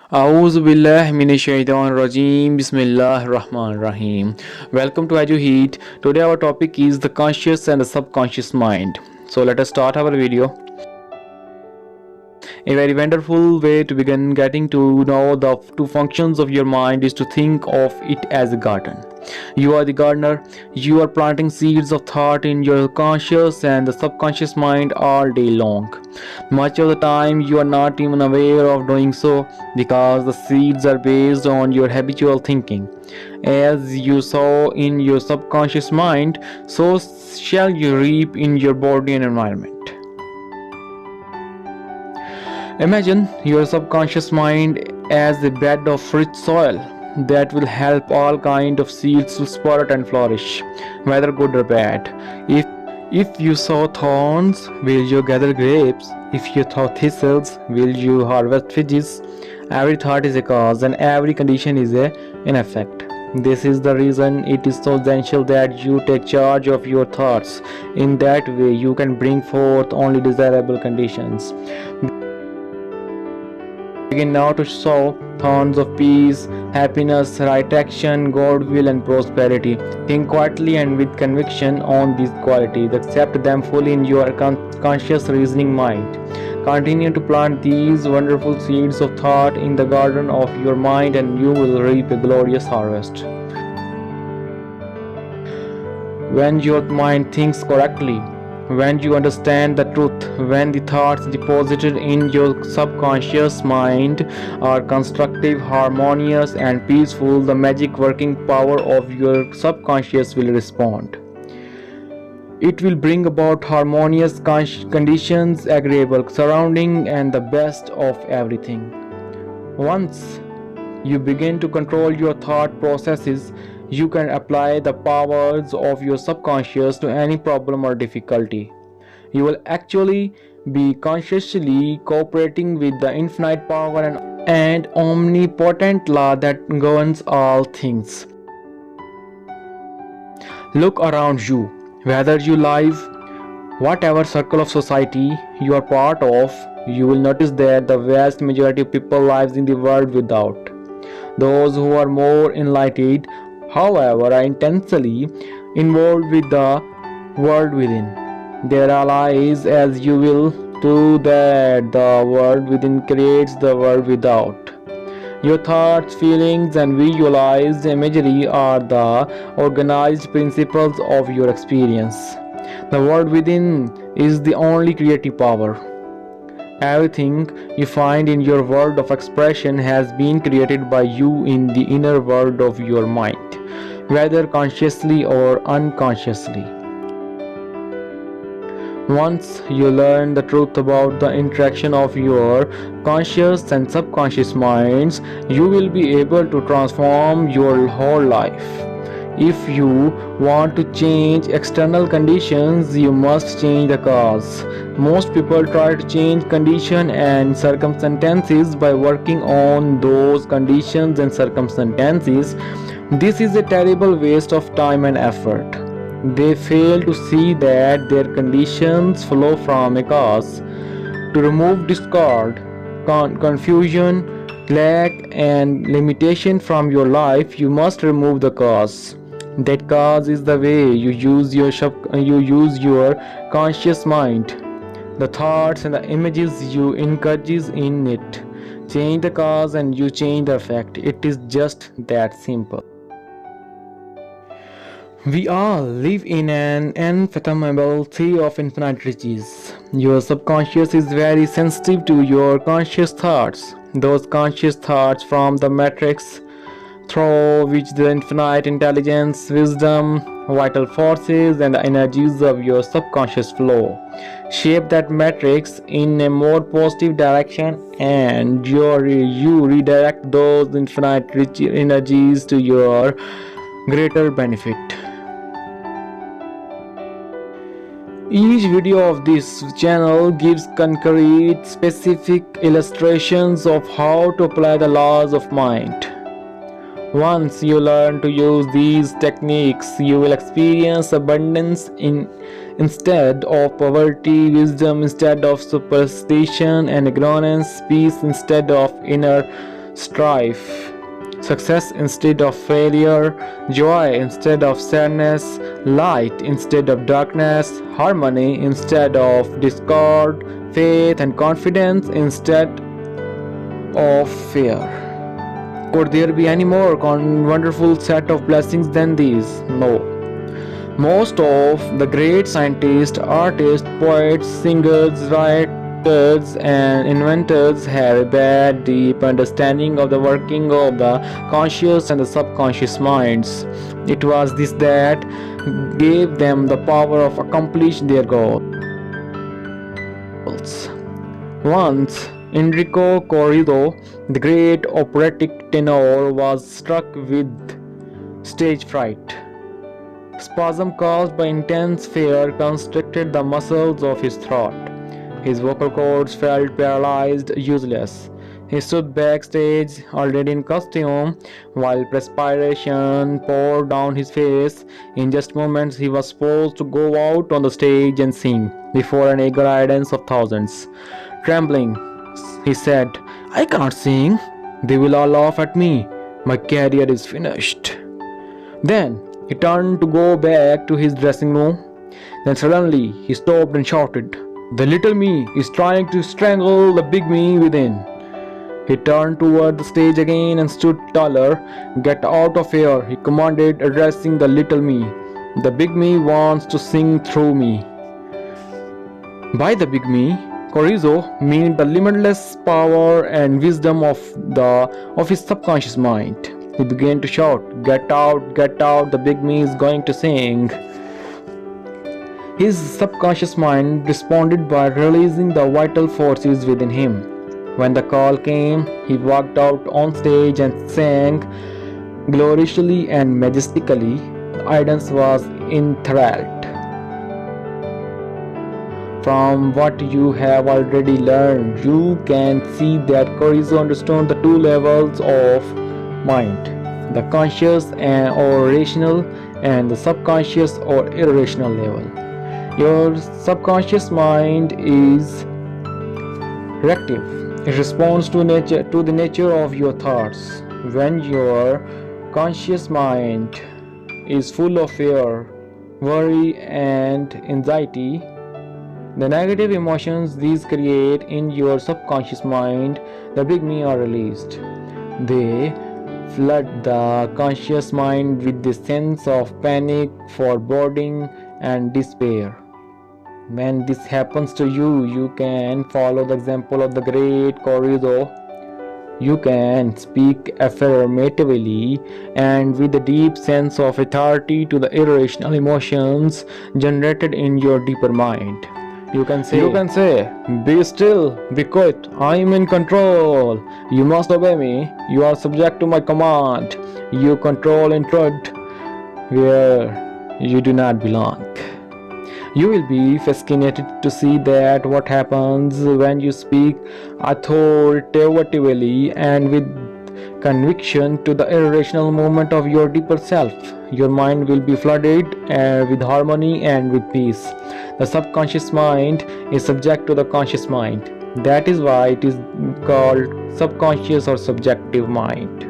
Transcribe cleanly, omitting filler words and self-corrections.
A'udhu billahi minash shaitanir rajim. Bismillahir rahmanir rahim. Welcome to Eduheed. Today our topic is the conscious and the subconscious mind. So let us start our video. A very wonderful way to begin getting to know the two functions of your mind is to think of it as a garden. You are the gardener. You are planting seeds of thought in your conscious and the subconscious mind all day long. Much of the time, you are not even aware of doing so because the seeds are based on your habitual thinking. As you sow in your subconscious mind, so shall you reap in your body and environment. Imagine your subconscious mind as a bed of rich soil that will help all kind of seeds to sprout and flourish, whether good or bad. If you sow thorns, will you gather grapes? If you sow thistles, will you harvest figs? Every thought is a cause and every condition is an effect. This is the reason it is so essential that you take charge of your thoughts. In that way, you can bring forth only desirable conditions. Begin now to sow thorns of peace, happiness, right action, goodwill, and prosperity. Think quietly and with conviction on these qualities. Accept them fully in your conscious reasoning mind. Continue to plant these wonderful seeds of thought in the garden of your mind, and you will reap a glorious harvest. When your mind thinks correctly, when you understand the truth, when the thoughts deposited in your subconscious mind are constructive, harmonious, and peaceful, the magic working power of your subconscious will respond. It will bring about harmonious conditions, agreeable surrounding, and the best of everything. Once you begin to control your thought processes, you can apply the powers of your subconscious to any problem or difficulty. You will actually be consciously cooperating with the infinite power and omnipotent law that governs all things. Look around you, whether you live, whatever circle of society you are part of, you will notice that the vast majority of people lives in the world without. Those who are more enlightened, however, are intensely involved with the world within. Their allies, as you will do that the world within creates the world without. Your thoughts, feelings, and visualized imagery are the organized principles of your experience. The world within is the only creative power. Everything you find in your world of expression has been created by you in the inner world of your mind, whether consciously or unconsciously. Once you learn the truth about the interaction of your conscious and subconscious minds, you will be able to transform your whole life. If you want to change external conditions, you must change the cause. Most people try to change conditions and circumstances by working on those conditions and circumstances. This is a terrible waste of time and effort. They fail to see that their conditions flow from a cause. To remove discord, confusion, lack, and limitation from your life, you must remove the cause. That cause is the way you use your conscious mind, the thoughts and the images you encourage in it. Change the cause and you change the effect. It is just that simple. We all live in an unfathomable sea of infinite riches. Your subconscious is very sensitive to your conscious thoughts. Those conscious thoughts form the matrix through which the infinite intelligence, wisdom, vital forces, and the energies of your subconscious flow. Shape that matrix in a more positive direction, and you redirect those infinite rich energies to your greater benefit. Each video of this channel gives concrete, specific illustrations of how to apply the laws of mind. Once you learn to use these techniques, you will experience abundance instead of poverty, wisdom instead of superstition, and ignorance, peace instead of inner strife, success instead of failure, joy instead of sadness, light instead of darkness, harmony instead of discord, faith and confidence instead of fear. Could there be any more wonderful set of blessings than these? No. Most of the great scientists, artists, poets, singers, writers, and inventors had a bad, deep understanding of the working of the conscious and the subconscious minds. It was this that gave them the power of accomplish their goals. Once, Enrico Corrido, the great operatic tenor, was struck with stage fright. Spasm caused by intense fear constricted the muscles of his throat. His vocal cords felt paralyzed, useless. He stood backstage, already in costume, while perspiration poured down his face. In just moments, he was supposed to go out on the stage and sing before an eager audience of thousands. Trembling, he said, "I can't sing. They will all laugh at me. My career is finished." Then he turned to go back to his dressing room. Then suddenly he stopped and shouted, "The little me is trying to strangle the big me within." He turned toward the stage again and stood taller. "Get out of here," he commanded, addressing the little me. "The big me wants to sing through me." By the big me, Chorizo meant the limitless power and wisdom of his subconscious mind. He began to shout, get out, the big me is going to sing." His subconscious mind responded by releasing the vital forces within him. When the call came, he walked out on stage and sang gloriously and majestically. The audience was enthralled. From what you have already learned, you can see that Chorizo understood the two levels of mind, the conscious or rational, and the subconscious or irrational level. Your subconscious mind is reactive. It responds to the nature of your thoughts. When your conscious mind is full of fear, worry, and anxiety, the negative emotions these create in your subconscious mind, the big me, are released. They flood the conscious mind with the sense of panic, foreboding, and despair. When this happens to you, you can follow the example of the great Corrido. You can speak affirmatively and with a deep sense of authority to the irrational emotions generated in your deeper mind. You can say, "Be still, be quiet, I am in control. You must obey me. You are subject to my command. You control in truth where you do not belong." You will be fascinated to see that what happens when you speak authoritatively and with conviction to the irrational movement of your deeper self. Your mind will be flooded with harmony and with peace. The subconscious mind is subject to the conscious mind. That is why it is called subconscious or subjective mind.